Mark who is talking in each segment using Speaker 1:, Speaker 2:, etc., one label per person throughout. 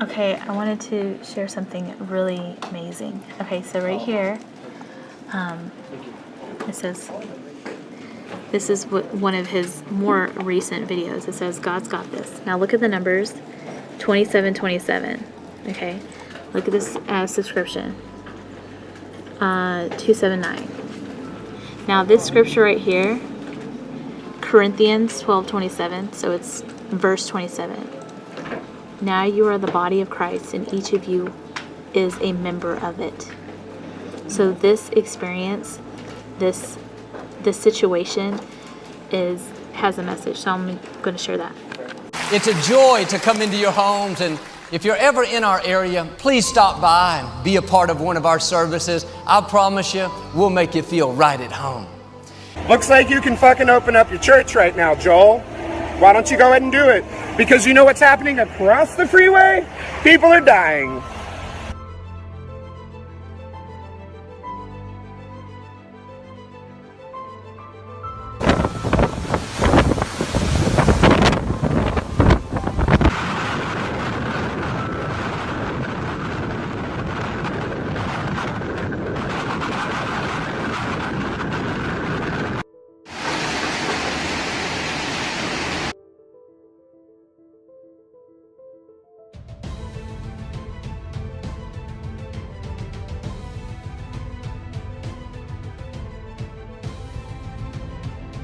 Speaker 1: Okay, I wanted to share something really amazing. Okay, so right here, it says, this is one of his more recent videos. It says, God's got this. Now look at the numbers, 2727. Okay, look at this subscription, 279. Now this scripture right here, Corinthians 12:27, so it's verse 27. Now you are the body of Christ, and each of you is a member of it. So this experience, this situation has a message. So I'm going to share that.
Speaker 2: It's a joy to come into your homes, and if you're ever in our area, please stop by and be a part of one of our services. I promise you, we'll make you feel right at home.
Speaker 3: Looks like you can fucking open up your church right now, Joel. Why don't you go ahead and do it? Because you know what's happening across the freeway? People are dying.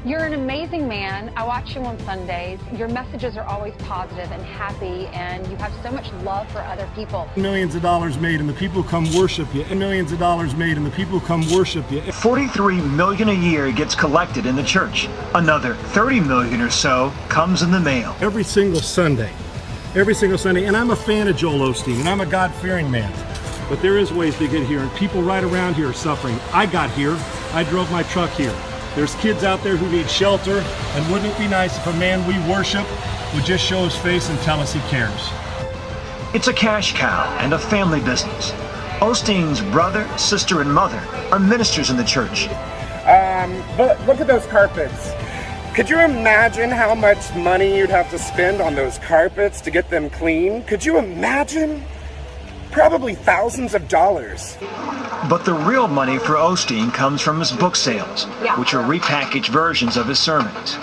Speaker 4: You're an amazing man. I watch you on Sundays. Your messages are always positive and happy, and you have so much love for other people.
Speaker 5: Millions of dollars made and the people come worship you. And millions of dollars made and the people come worship you.
Speaker 6: 43 million a year gets collected in the church. Another 30 million or so comes in the mail.
Speaker 5: Every single Sunday. And I'm a fan of Joel Osteen, and I'm a God-fearing man. But there is ways to get here, and people right around here are suffering. I got here. I drove my truck here. There's kids out there who need shelter, and wouldn't it be nice if a man we worship would just show his face and tell us he cares?
Speaker 6: It's a cash cow and a family business. Osteen's brother, sister, and mother are ministers in the church.
Speaker 3: But look at those carpets. Could you imagine how much money you'd have to spend on those carpets to get them clean? Could you imagine? Probably thousands of dollars.
Speaker 6: But the real money for Osteen comes from his book sales, which are repackaged versions of his sermons.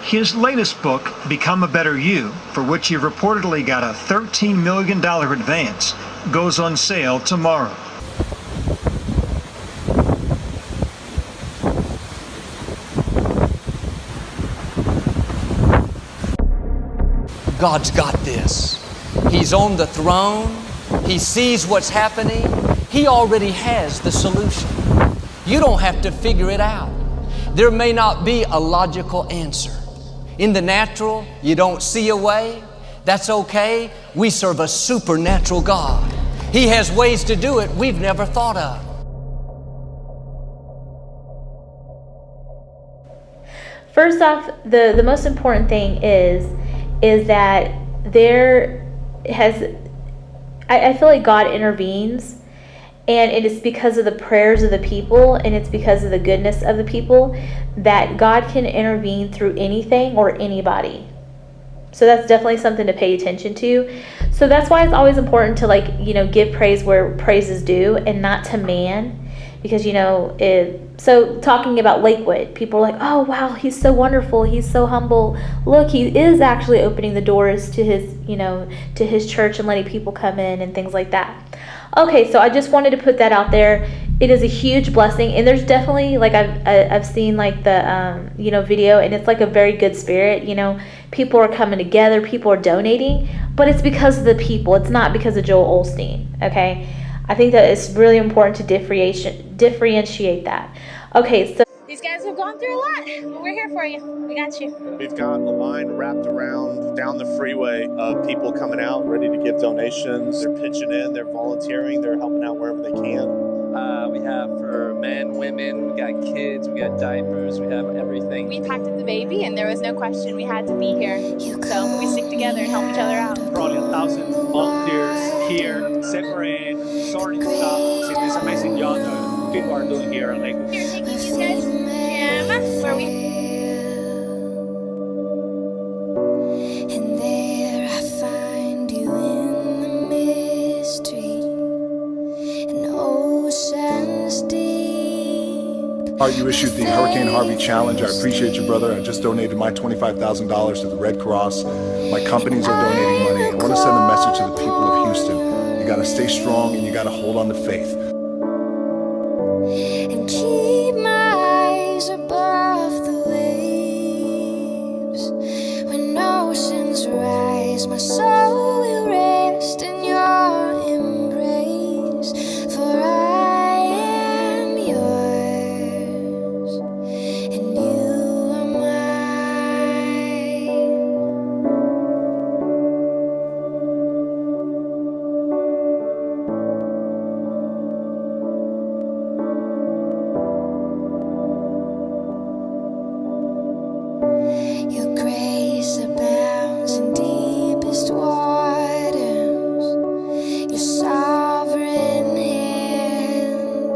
Speaker 6: His latest book, Become a Better You, for which he reportedly got a $13 million advance, goes on sale tomorrow.
Speaker 2: God's got this. He's on the throne. He sees what's happening. He already has the solution. You don't have to figure it out. There may not be a logical answer. In the natural, you don't see a way. That's okay. We serve a supernatural God. He has ways to do it we've never thought of.
Speaker 1: First off, the most important thing is that I feel like God intervenes, and it is because of the prayers of the people, and it's because of the goodness of the people that God can intervene through anything or anybody. So that's definitely something to pay attention to. So that's why it's always important to give praise where praise is due and not to man. Because, so talking about Lakewood, people are like, oh, wow, he's so wonderful. He's so humble. Look, he is actually opening the doors to his church and letting people come in and things like that. Okay, so I just wanted to put that out there. It is a huge blessing. And there's definitely, I've seen the, video, and it's like a very good spirit. People are coming together. People are donating. But it's because of the people. It's not because of Joel Osteen, okay? I think that it's really important to differentiate that. Okay, so
Speaker 7: these guys have gone through a lot, but we're here for you. We got you.
Speaker 8: We've got a line wrapped around down the freeway of people coming out ready to give donations. They're pitching in, they're volunteering, they're helping out wherever they can.
Speaker 9: We have for men, women, we got kids, we got diapers, we have everything.
Speaker 7: We packed up the baby, and there was no question we had to be here. So we stick together and help each other out.
Speaker 9: Probably 1,000 volunteers here, separate, sorting stuff. See this amazing job that people are doing here in Lakewood.
Speaker 7: Here, take these guys. And where we?
Speaker 10: And there I find you in the middle. You issued the Hurricane Harvey Challenge. I appreciate you, brother. I just donated my $25,000 to the Red Cross. My companies are donating money. I want to send a message to the people of Houston. You got to stay strong and you got to hold on to faith.
Speaker 11: And keep my eyes above the waves. When oceans rise, my soul will rest in your embrace. For I am yours, and you are mine. Your grace abounds in deepest waters. Your sovereign hand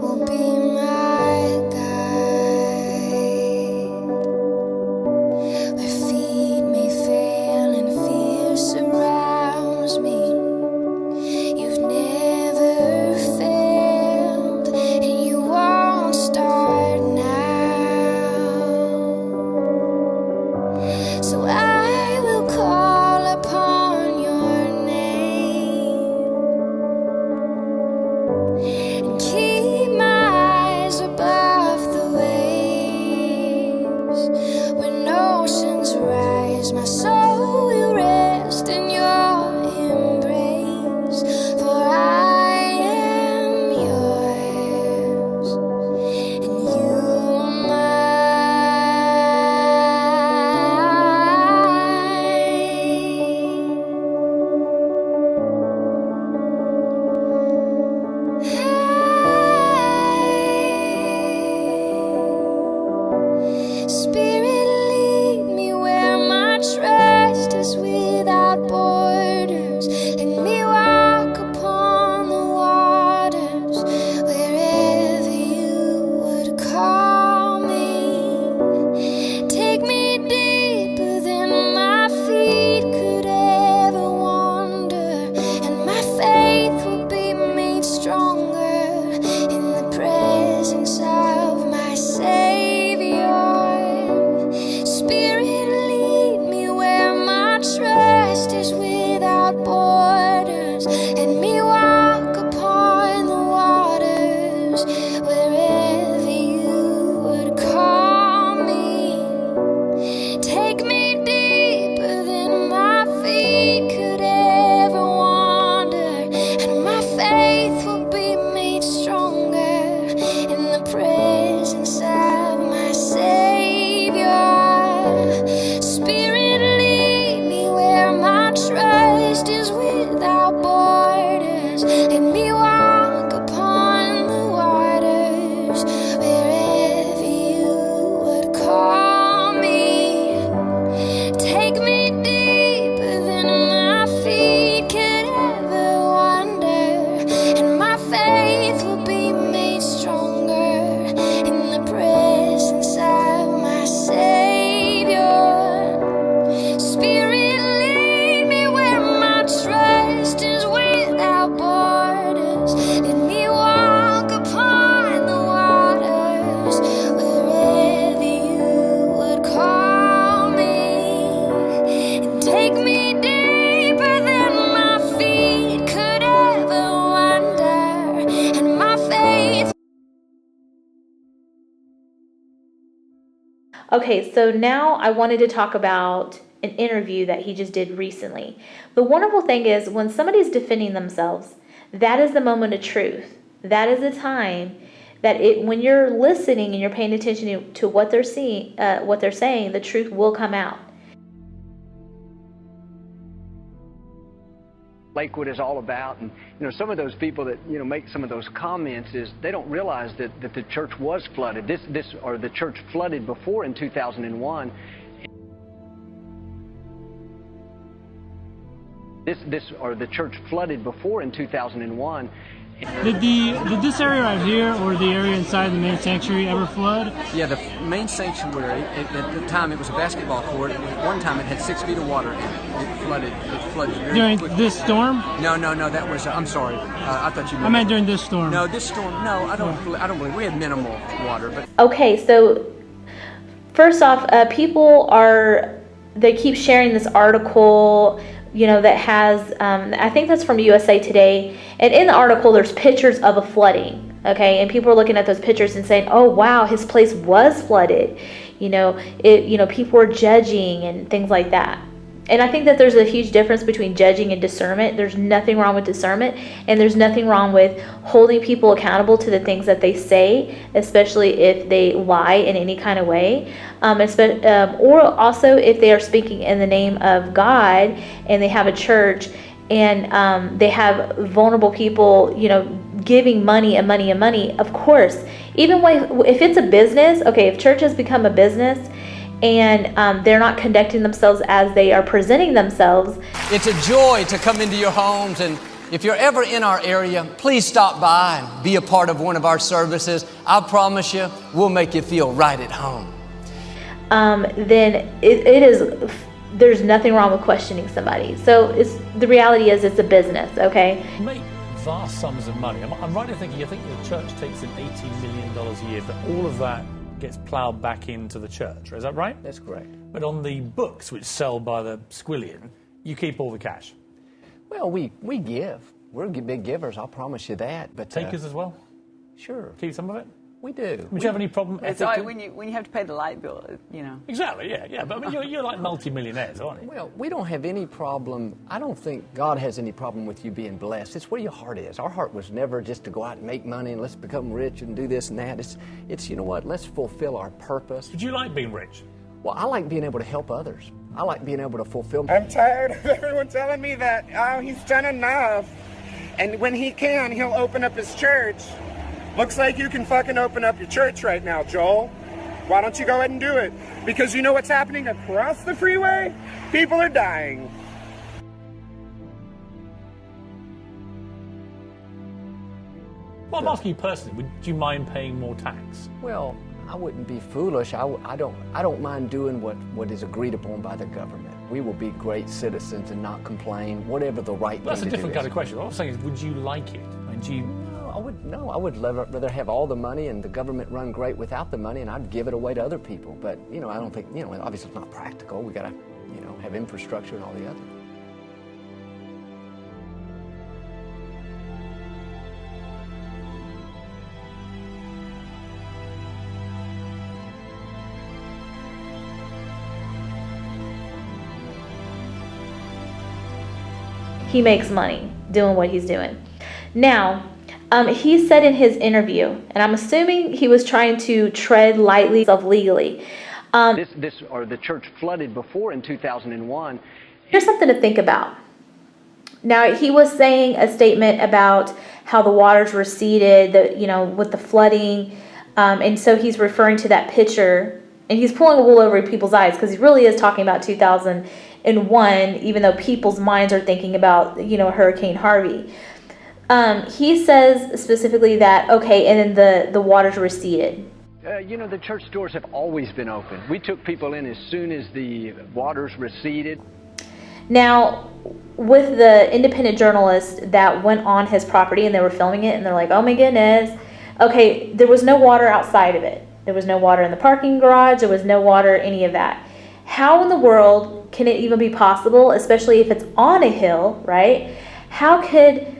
Speaker 11: will be my guide. Where feet may fail and fear surrounds me, you've never failed, and you won't start now. So I will call upon your name and keep my eyes above the waves. When oceans rise, my soul will rest in your embrace. For I am yours, and you are Spirit, lead me where my trust is without borders. Let me walk upon the waters wherever you would call me. Take me deeper than my feet could ever wander, and my faith will be made stronger in the presence of my Savior. Spirit, lead me where my trust is without borders. Let me walk upon the waters wherever you would call me. Take me deeper than my feet could ever wander, and my faith will be made stronger in the presence of my Savior. Spirit, lead me where my trust is without borders. Let me walk upon the waters wherever you would call me. Take me deeper than my feet could ever wander, and my faith will be made stronger in the presence of my Savior. Spirit, lead me where my trust is without borders. Let me walk upon the waters wherever you would call me. And take me deeper than my feet could ever wander, and my faith.
Speaker 1: Okay, so now I wanted to talk about an interview that he just did recently. The wonderful thing is when somebody's defending themselves, that is the moment of truth. That is the time that when you're listening and you're paying attention to what they're saying, the truth will come out.
Speaker 12: Lakewood is all about, and some of those people that make some of those comments is they don't realize that the church was flooded. The church flooded before in 2001. The church flooded before in 2001,
Speaker 13: Did this area right here or the area inside the main sanctuary ever flood?
Speaker 12: Yeah, the main sanctuary, at the time it was a basketball court. At one time it had 6 feet of water in it. It flooded very
Speaker 13: during
Speaker 12: quickly.
Speaker 13: This storm?
Speaker 12: No, that was, I'm sorry. I thought you meant...
Speaker 13: I meant during this storm.
Speaker 12: No, this storm, no, I don't believe, we had minimal water. But
Speaker 1: Okay, so first off, they keep sharing this article, that has, I think that's from USA Today. And in the article, there's pictures of a flooding, okay? And people are looking at those pictures and saying, oh, wow, his place was flooded. People were judging and things like that. And I think that there's a huge difference between judging and discernment. There's nothing wrong with discernment, and there's nothing wrong with holding people accountable to the things that they say, especially if they lie in any kind of way, or also if they are speaking in the name of God and they have a church and they have vulnerable people, giving money. Of course, even if it's a business, okay, if church has become a business, and they're not conducting themselves as they are presenting themselves.
Speaker 2: It's a joy to come into your homes, and if you're ever in our area, please stop by and be a part of one of our services. I promise you, we'll make you feel right at home.
Speaker 1: Then there's nothing wrong with questioning somebody. So the reality is it's a business, okay?
Speaker 9: You make vast sums of money. I'm right in thinking, I think your church takes in $80 million a year, but all of that gets ploughed back into the church. Is that right?
Speaker 12: That's correct.
Speaker 9: But on the books which sell by the squillion, you keep all the cash.
Speaker 12: Well, we give. We're big givers, I'll promise you that. But
Speaker 9: takers as well?
Speaker 12: Sure.
Speaker 9: Keep some of it?
Speaker 12: We do.
Speaker 9: Would you have any problem
Speaker 14: It's like when you have to pay the light bill,
Speaker 9: Exactly, yeah. But I mean, you're like multi-millionaires, aren't you?
Speaker 12: Well, we don't have any problem. I don't think God has any problem with you being blessed. It's where your heart is. Our heart was never just to go out and make money and let's become rich and do this and that. It's you know what? Let's fulfill our purpose.
Speaker 9: Did you like being rich?
Speaker 12: Well, I like being able to help others. I like being able to fulfill.
Speaker 3: I'm tired of everyone telling me that, he's done enough. And when he can, he'll open up his church. Looks like you can fucking open up your church right now, Joel. Why don't you go ahead and do it? Because you know what's happening across the freeway? People are dying.
Speaker 9: Well, I'm asking you personally, would you mind paying more tax?
Speaker 12: Well, I wouldn't be foolish. I don't mind doing what is agreed upon by the government. We will be great citizens and not complain, whatever the right thing to do is.
Speaker 9: That's a different kind of question. What I'm saying is, would you like it?
Speaker 12: I would rather have all the money and the government run great without the money, and I'd give it away to other people. But, I don't think, obviously it's not practical. We got to, have infrastructure and all the other.
Speaker 1: He makes money doing what he's doing. Now, he said in his interview, and I'm assuming he was trying to tread lightly legally.
Speaker 12: The church flooded before in 2001.
Speaker 1: Here's something to think about. Now, he was saying a statement about how the waters receded, with the flooding, and so he's referring to that picture, and he's pulling a wool over people's eyes because he really is talking about 2001, even though people's minds are thinking about, Hurricane Harvey. He says specifically that, okay, and then the waters receded.
Speaker 12: The church doors have always been open. We took people in as soon as the waters receded.
Speaker 1: Now, with the independent journalist that went on his property and they were filming it and they're like, oh my goodness. Okay, there was no water outside of it. There was no water in the parking garage. There was no water, any of that. How in the world can it even be possible, especially if it's on a hill, right? How could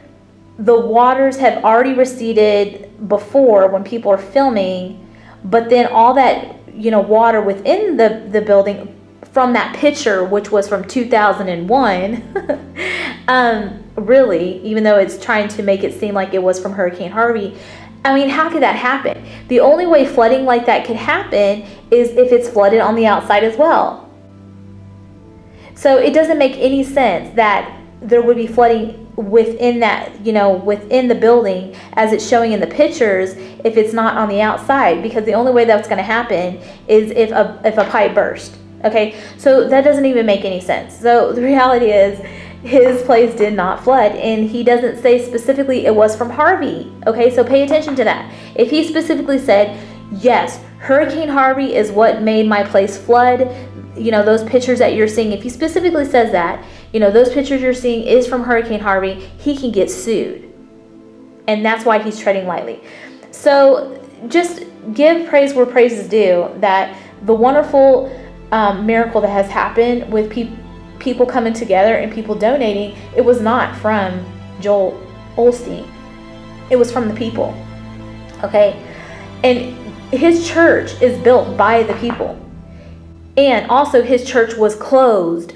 Speaker 1: the waters have already receded before when people are filming, but then all that, water within the building from that picture, which was from 2001, really, even though it's trying to make it seem like it was from Hurricane Harvey, I mean, how could that happen? The only way flooding like that could happen is if it's flooded on the outside as well. So it doesn't make any sense that there would be flooding within that, within the building as it's showing in the pictures if it's not on the outside, because the only way that's going to happen is if a pipe burst. Okay, so that doesn't even make any sense. So the reality is, his place did not flood. And he doesn't say specifically it was from Harvey. Okay, so pay attention to that. If he specifically said, yes, Hurricane Harvey is what made my place flood, those pictures that you're seeing, if he specifically says that, those pictures you're seeing is from Hurricane Harvey, he can get sued. And that's why he's treading lightly. So just give praise where praise is due, that the wonderful miracle that has happened with people coming together and people donating, it was not from Joel Olsteen. It was from the people. Okay? And his church is built by the people. And also his church was closed.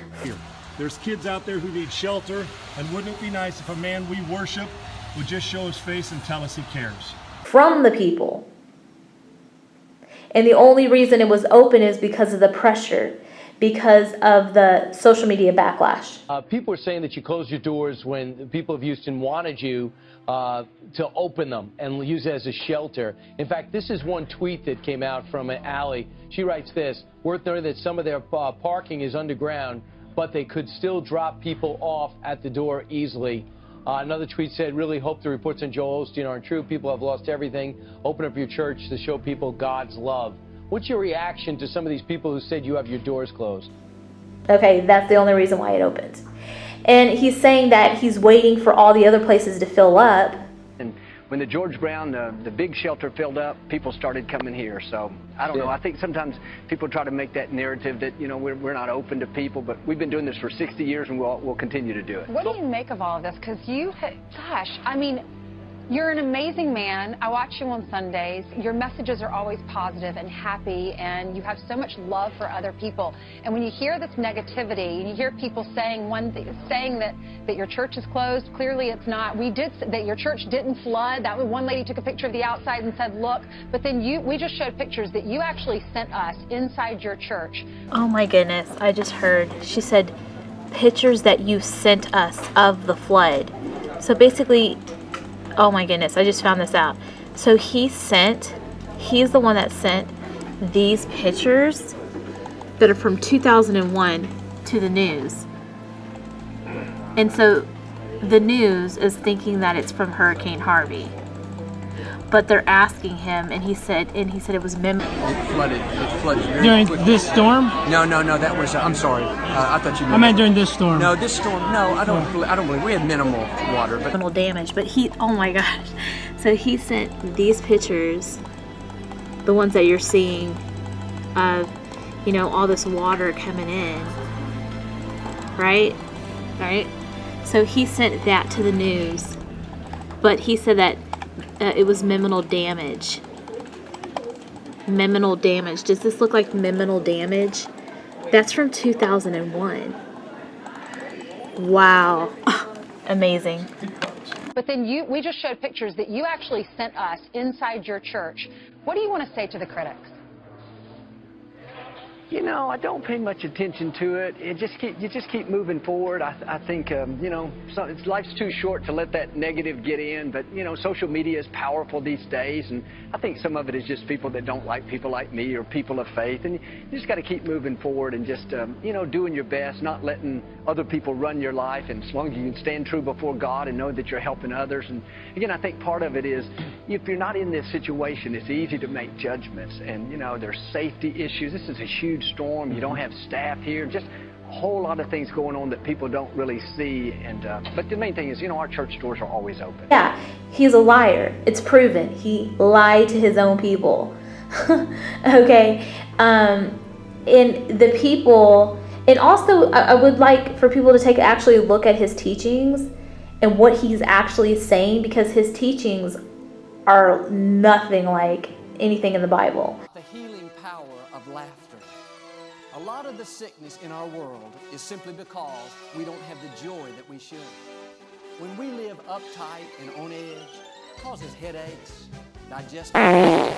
Speaker 5: There's kids out there who need shelter, and wouldn't it be nice if a man we worship would just show his face and tell us he cares?
Speaker 1: From the people. And the only reason it was open is because of the pressure, because of the social media backlash.
Speaker 15: People are saying that you closed your doors when the people of Houston wanted you to open them and use it as a shelter. In fact, this is one tweet that came out from Allie. She writes this: worth noting that some of their parking is underground, but they could still drop people off at the door easily. Another tweet said, really hope the reports on Joel Osteen aren't true. People have lost everything. Open up your church to show people God's love. What's your reaction to some of these people who said you have your doors closed?
Speaker 1: Okay, that's the only reason why it opened. And he's saying that he's waiting for all the other places to fill up.
Speaker 12: And when the George Brown, the big shelter filled up, people started coming here. So I don't know. I think sometimes people try to make that narrative that, we're not open to people, but we've been doing this for 60 years and we'll continue to do it.
Speaker 4: What do you make of all of this? Because you're an amazing man. I watch you on Sundays. Your messages are always positive and happy, and you have so much love for other people. And when you hear this negativity, and you hear people saying that your church is closed, clearly it's not. That your church didn't flood. That one lady took a picture of the outside and said, look. But then we just showed pictures that you actually sent us inside your church.
Speaker 1: Oh my goodness, I just heard. She said, pictures that you sent us of the flood. So basically, oh my goodness, I just found this out. So he's the one that sent these pictures that are from 2001 to the news. And so the news is thinking that it's from Hurricane Harvey. But they're asking him, and he said it was
Speaker 2: It flooded
Speaker 13: during
Speaker 2: quickly.
Speaker 13: This storm?
Speaker 2: No, that was, I'm sorry. I thought you meant.
Speaker 13: I meant during this storm.
Speaker 2: No, this storm, no, I don't believe, we had minimal water. But
Speaker 1: minimal damage, but oh my gosh. So he sent these pictures, the ones that you're seeing of, all this water coming in, right? So he sent that to the news, but he said that it was minimal damage. Minimal damage. Does this look like minimal damage? That's from 2001. Wow. Amazing.
Speaker 4: But then we just showed pictures that you actually sent us inside your church. What do you want to say to the critics?
Speaker 12: I don't pay much attention to it. You just keep moving forward. I think, life's too short to let that negative get in. But, social media is powerful these days. And I think some of it is just people that don't like people like me or people of faith. And you just got to keep moving forward and just, doing your best, not letting other people run your life. And as long as you can stand true before God and know that you're helping others. And, again, I think part of it is if you're not in this situation, it's easy to make judgments. And, there's safety issues. This is a huge storm. You don't have staff here. Just a whole lot of things going on that people don't really see. And but the main thing is, our church doors are always open.
Speaker 1: Yeah, he's a liar. It's proven. He lied to his own people. Okay. And the people, and also I would like for people to actually look at his teachings and what he's actually saying, because his teachings are nothing like anything in the Bible.
Speaker 2: The healing power of laughter. A lot of the sickness in our world is simply because we don't have the joy that we should. When we live uptight and on edge, it causes headaches, digestive problems,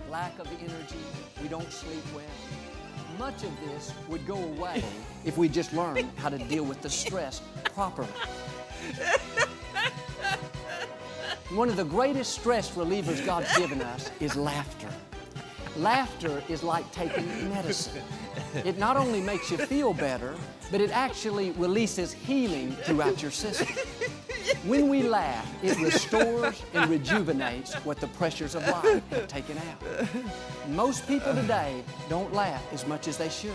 Speaker 2: lack of energy, we don't sleep well. Much of this would go away if we just learned how to deal with the stress properly. One of the greatest stress relievers God's given us is laughter.
Speaker 12: Laughter is like taking medicine. It not only makes you feel better, but it actually releases healing throughout your system. When we laugh, it restores and rejuvenates what the pressures of life have taken out. Most people today don't laugh as much as they should.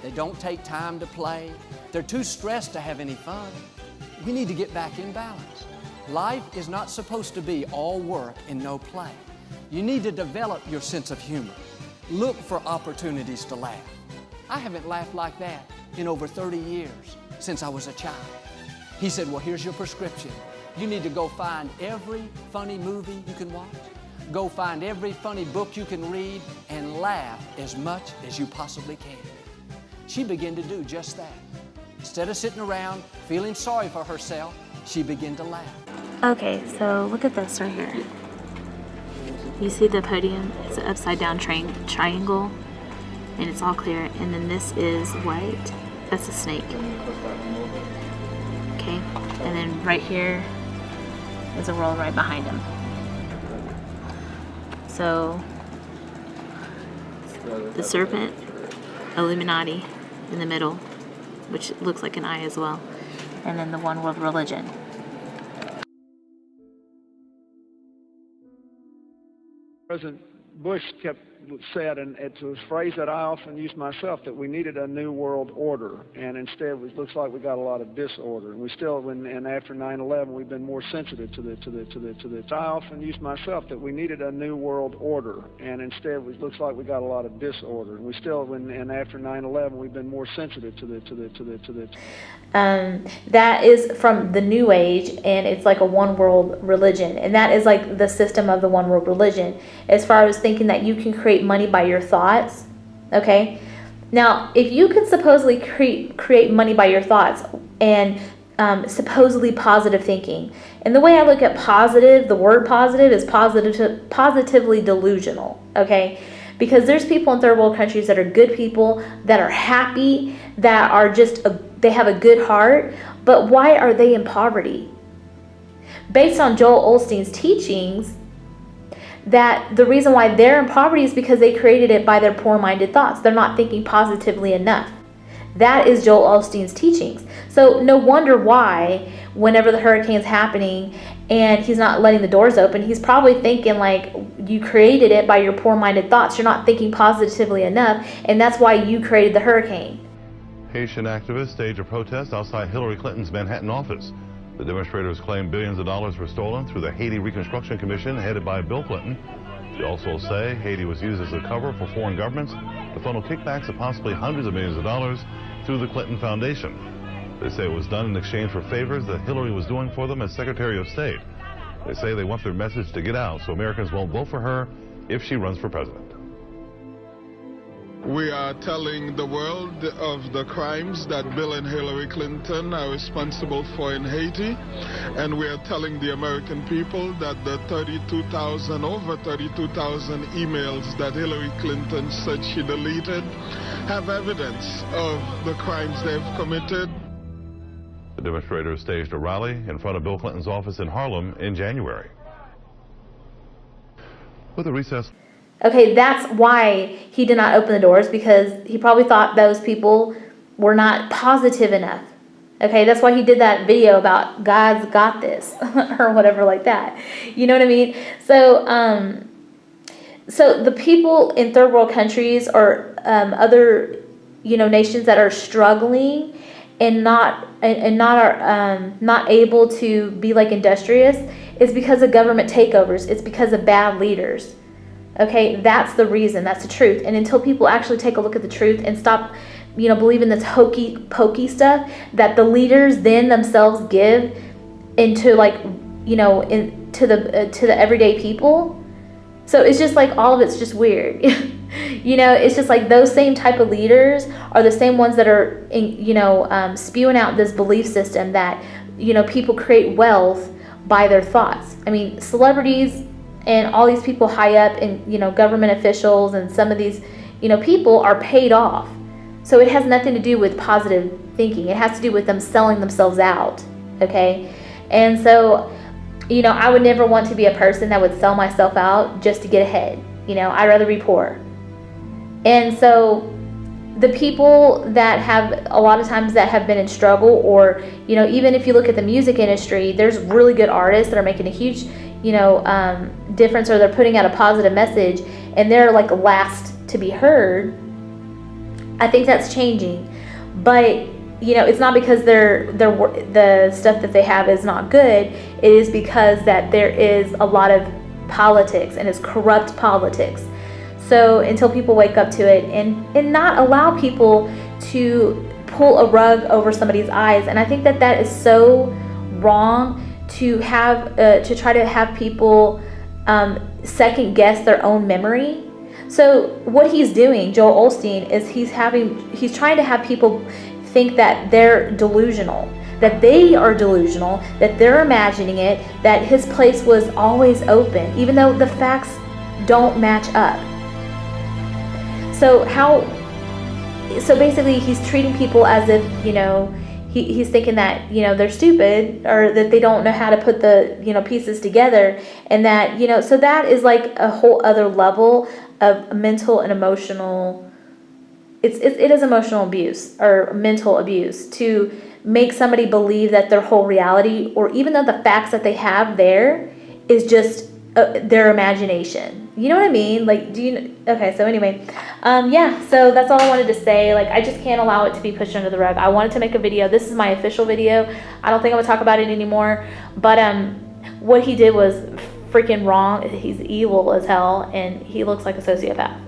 Speaker 12: They don't take time to play. They're too stressed to have any fun. We need to get back in balance. Life is not supposed to be all work and no play. You need to develop your sense of humor. Look for opportunities to laugh. I haven't laughed like that in over 30 years, since I was a child. He said, well, here's your prescription. You need to go find every funny movie you can watch, go find every funny book you can read, and laugh as much as you possibly can. She began to do just that. Instead of sitting around feeling sorry for herself, she began to laugh.
Speaker 1: Okay, so look at this right here. You see the podium? It's an upside down triangle, and it's all clear. And then this is white. That's a snake. Okay, and then right here is a world right behind him. So the serpent, Illuminati in the middle, which looks like an eye as well, and then the one world religion.
Speaker 16: President Bush said, and it's a phrase that I often use myself, that we needed a new world order, and instead it looks like we got a lot of disorder. And we still, and after 9/11, we've been more sensitive to the. I often use myself that we needed a new world order, and instead it looks like we got a lot of disorder. And we still, and after 9/11, we've been more sensitive to the.
Speaker 1: That is from the New Age, and it's like a one world religion, and that is like the system of the one world religion, as far as thinking that you can create money by your thoughts. Okay, now if you could supposedly create money by your thoughts and supposedly positive thinking, and the way I look at positive, the word positive is positively delusional. Okay, because there's people in third world countries that are good people, that are happy, that are just they have a good heart, but why are they in poverty? Based on Joel Osteen's teachings, that the reason why they're in poverty is because they created it by their poor-minded thoughts. They're not thinking positively enough. That is Joel Osteen's teachings. So no wonder why whenever the hurricane's happening and he's not letting the doors open, he's probably thinking like, you created it by your poor-minded thoughts. You're not thinking positively enough, and that's why you created the hurricane.
Speaker 17: Haitian activists staged a protest outside Hillary Clinton's Manhattan office. The demonstrators claim billions of dollars were stolen through the Haiti Reconstruction Commission headed by Bill Clinton. They also say Haiti was used as a cover for foreign governments to funnel kickbacks of possibly hundreds of millions of dollars through the Clinton Foundation. They say it was done in exchange for favors that Hillary was doing for them as Secretary of State. They say they want their message to get out so Americans won't vote for her if she runs for president.
Speaker 18: We are telling the world of the crimes that Bill and Hillary Clinton are responsible for in Haiti, and we are telling the American people that the over 32,000 emails that Hillary Clinton said she deleted have evidence of the crimes they've committed.
Speaker 17: The demonstrators staged a rally in front of Bill Clinton's office in Harlem in January. With a recess.
Speaker 1: Okay, that's why he did not open the doors, because he probably thought those people were not positive enough. Okay, that's why he did that video about God's got this or whatever like that. You know what I mean? So, so the people in third world countries or other, nations that are struggling and not able to be like industrious is because of government takeovers. It's because of bad leaders. Okay, that's the reason. That's the truth. And until people actually take a look at the truth and stop, believing this hokey pokey stuff that the leaders then themselves give into into the everyday people. So it's just like all of it's just weird. It's just like those same type of leaders are the same ones that are, spewing out this belief system that, people create wealth by their thoughts. I mean, celebrities and all these people high up and, government officials and some of these, people are paid off. So it has nothing to do with positive thinking. It has to do with them selling themselves out, okay? And so, I would never want to be a person that would sell myself out just to get ahead. I'd rather be poor. And so the people that have, a lot of times, that have been in struggle, or, even if you look at the music industry, there's really good artists that are making a huge, difference, or they're putting out a positive message, and they're like last to be heard. I think that's changing. But, it's not because the stuff that they have is not good. It is because that there is a lot of politics, and it's corrupt politics. So until people wake up to it and not allow people to pull a rug over somebody's eyes, and I think that is so wrong, to have to try to have people second guess their own memory. So what he's doing, Joel Olsteen, is he's trying to have people think that they're delusional, that they are delusional, that they're imagining it, that his place was always open, even though the facts don't match up. So basically he's treating people as if, he's thinking that, they're stupid, or that they don't know how to put the, pieces together. And that, so that is like a whole other level of mental and emotional, it is emotional abuse or mental abuse, to make somebody believe that their whole reality, or even though the facts that they have there, is just their imagination. You know what I mean? Like, okay, so anyway, so that's all I wanted to say. Like, I just can't allow it to be pushed under the rug. I wanted to make a video. This is my official video. I don't think I'm gonna talk about it anymore. But what he did was freaking wrong. He's evil as hell, and he looks like a sociopath.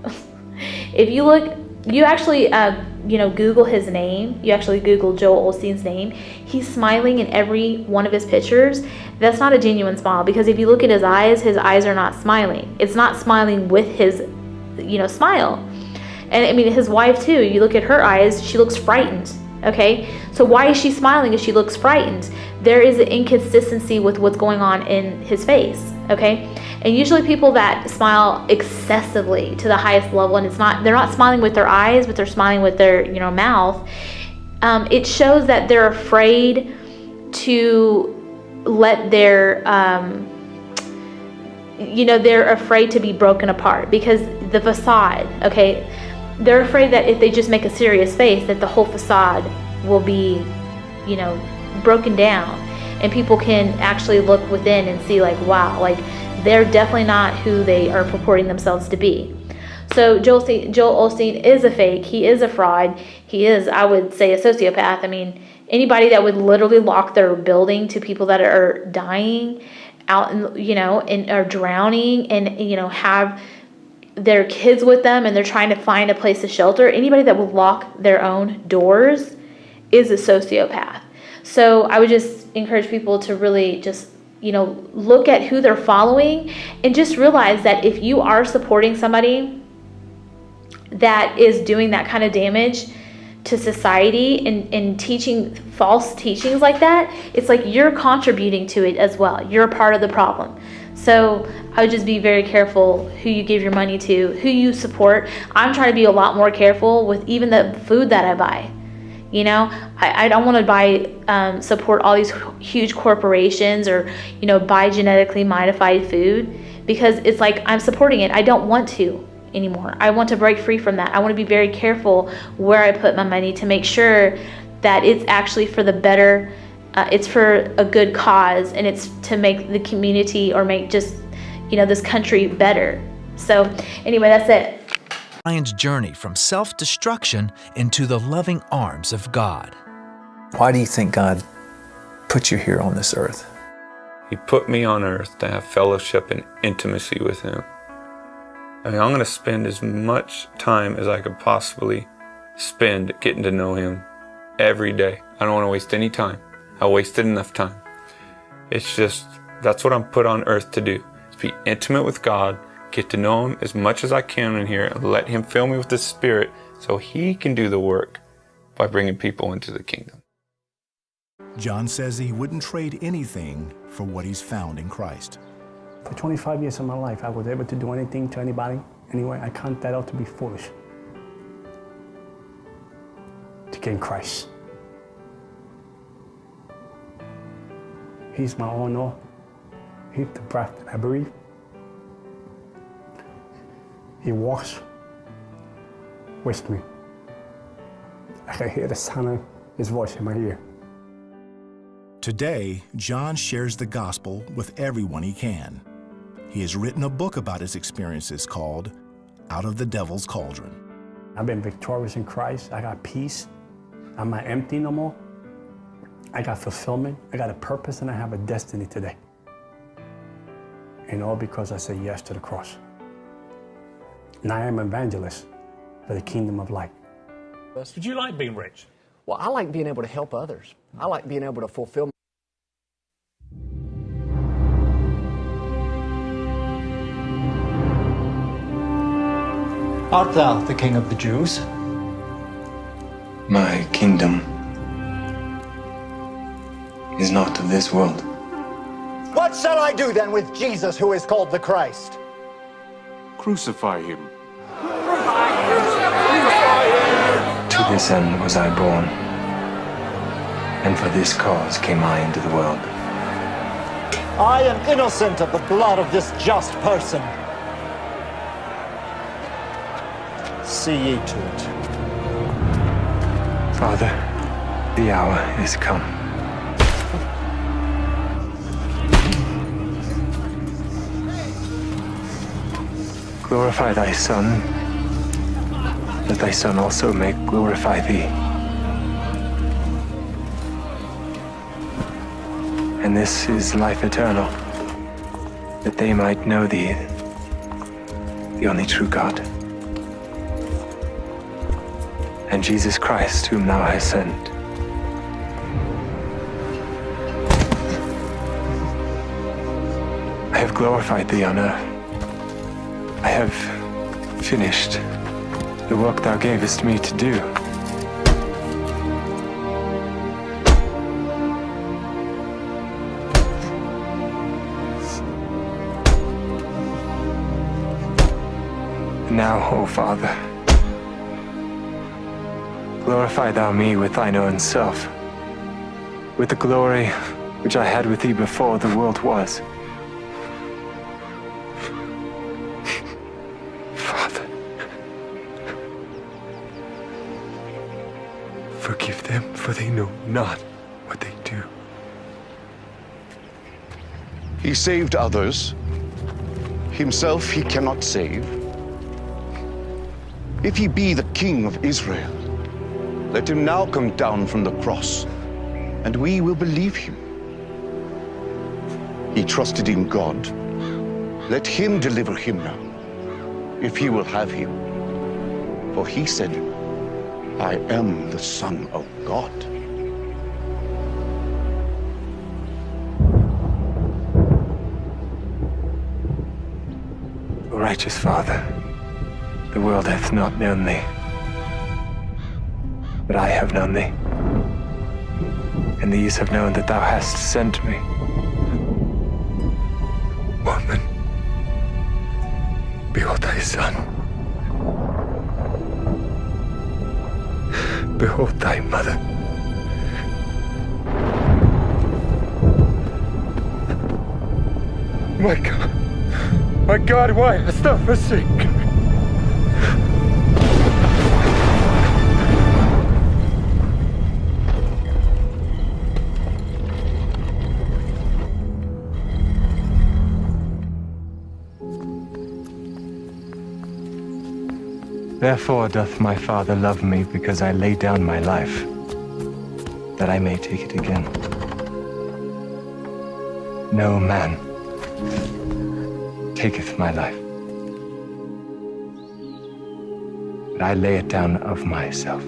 Speaker 1: If you look, you actually, Google his name. You actually Google Joel Osteen's name. He's smiling in every one of his pictures. That's not a genuine smile, because if you look at his eyes are not smiling. It's not smiling with his, smile. And I mean, his wife too, you look at her eyes, she looks frightened. Okay, so why is she smiling if she looks frightened? There is an inconsistency with what's going on in his face. Okay, and usually people that smile excessively to the highest level, and they're not smiling with their eyes, but they're smiling with their mouth. It shows that they're afraid to let their they're afraid to be broken apart, because the facade, okay, they're afraid that if they just make a serious face, that the whole facade will be broken down, and people can actually look within and see, like, wow, like, they're definitely not who they are purporting themselves to be. So Joel Osteen is a fake. He is a fraud. He is, I would say, a sociopath. I mean, anybody that would literally lock their building to people that are dying out, and are drowning, and have their kids with them, and they're trying to find a place to shelter. Anybody that will lock their own doors is a sociopath. So I would just encourage people to really just look at who they're following, and just realize that if you are supporting somebody that is doing that kind of damage to society, and teaching false teachings like that, it's like you're contributing to it as well. You're a part of the problem. So I would just be very careful who you give your money to, who you support. I'm trying to be a lot more careful with even the food that I buy. I don't want to support all these huge corporations, or, buy genetically modified food, because it's like I'm supporting it. I don't want to anymore. I want to break free from that. I want to be very careful where I put my money, to make sure that it's actually for the better, it's for a good cause, and it's to make the community, or make just, this country better. So anyway, that's it.
Speaker 19: Ryan's journey from self-destruction into the loving arms of God.
Speaker 20: Why do you think God put you here on this earth?
Speaker 21: He put me on earth to have fellowship and intimacy with Him. I mean, I'm going to spend as much time as I could possibly spend getting to know Him every day. I don't want to waste any time. I wasted enough time. It's just, that's what I'm put on earth to do. Is be intimate with God, get to know Him as much as I can in here, and let Him fill me with the Spirit so He can do the work by bringing people into the kingdom.
Speaker 22: John says he wouldn't trade anything for what he's found in Christ.
Speaker 23: For 25 years of my life, I was able to do anything to anybody, anywhere. I count that out to be foolish. To gain Christ. He's my all in all. He's the breath that I breathe. He walks with me. I can hear the sound of his voice in my ear.
Speaker 22: Today, John shares the gospel with everyone he can. He has written a book about his experiences called Out of the Devil's Cauldron.
Speaker 23: I've been victorious in Christ. I got peace. I'm not empty no more. I got fulfillment. I got a purpose, and I have a destiny today. And all because I said yes to the cross. And I am an evangelist for the kingdom of light.
Speaker 9: Would you like being rich?
Speaker 12: Well, I like being able to help others. I like being able to fulfill.
Speaker 6: Art thou the King of the Jews?
Speaker 7: My kingdom is not of this world.
Speaker 6: What shall I do then with Jesus, who is called the Christ?
Speaker 7: Crucify him. To this end was I born, and for this cause came I into the world.
Speaker 6: I am innocent of the blood of this just person. See ye to it.
Speaker 7: Father, the hour is come. Glorify thy Son, that thy Son also may glorify thee. And this is life eternal, that they might know thee, the only true God, and Jesus Christ, whom thou hast sent. I have glorified thee on earth. I have finished the work thou gavest me to do. Now, O Father, glorify thou me with thine own self, with the glory which I had with thee before the world was. Father, forgive them, for they know not what they do.
Speaker 8: He saved others. Himself he cannot save. If he be the King of Israel, let him now come down from the cross, and we will believe him. He trusted in God. Let him deliver him now, if he will have him. For he said, I am the Son of God.
Speaker 7: O righteous Father, the world hath not known thee, but I have known thee, and these have known that thou hast sent me. Woman, behold thy son. Behold thy mother. My God, why hast thou forsaken me? Therefore doth my Father love me, because I lay down my life, that I may take it again. No man taketh my life, but I lay it down of myself.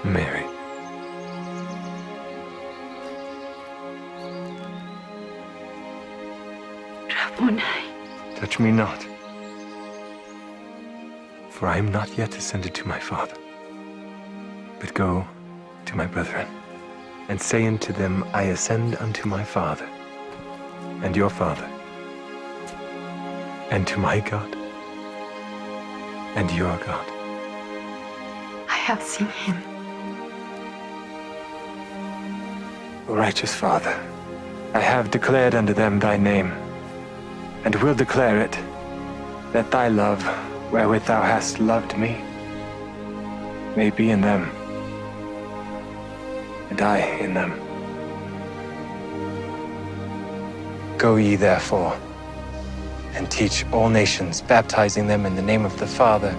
Speaker 7: Mary.
Speaker 24: Rabboni.
Speaker 7: Touch me not, for I am not yet ascended to my Father, but go to my brethren, and say unto them, I ascend unto my Father, and your Father, and to my God, and your God.
Speaker 10: I have seen him.
Speaker 7: O righteous Father, I have declared unto them thy name, and will declare it, that thy love, wherewith thou hast loved me, may be in them, and I in them. Go ye therefore, and teach all nations, baptizing them in the name of the Father,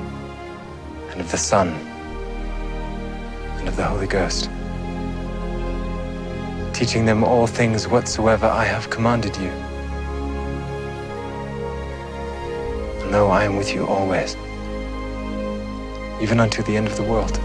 Speaker 7: and of the Son, and of the Holy Ghost, teaching them all things whatsoever I have commanded you. And lo, I am with you always, even unto the end of the world.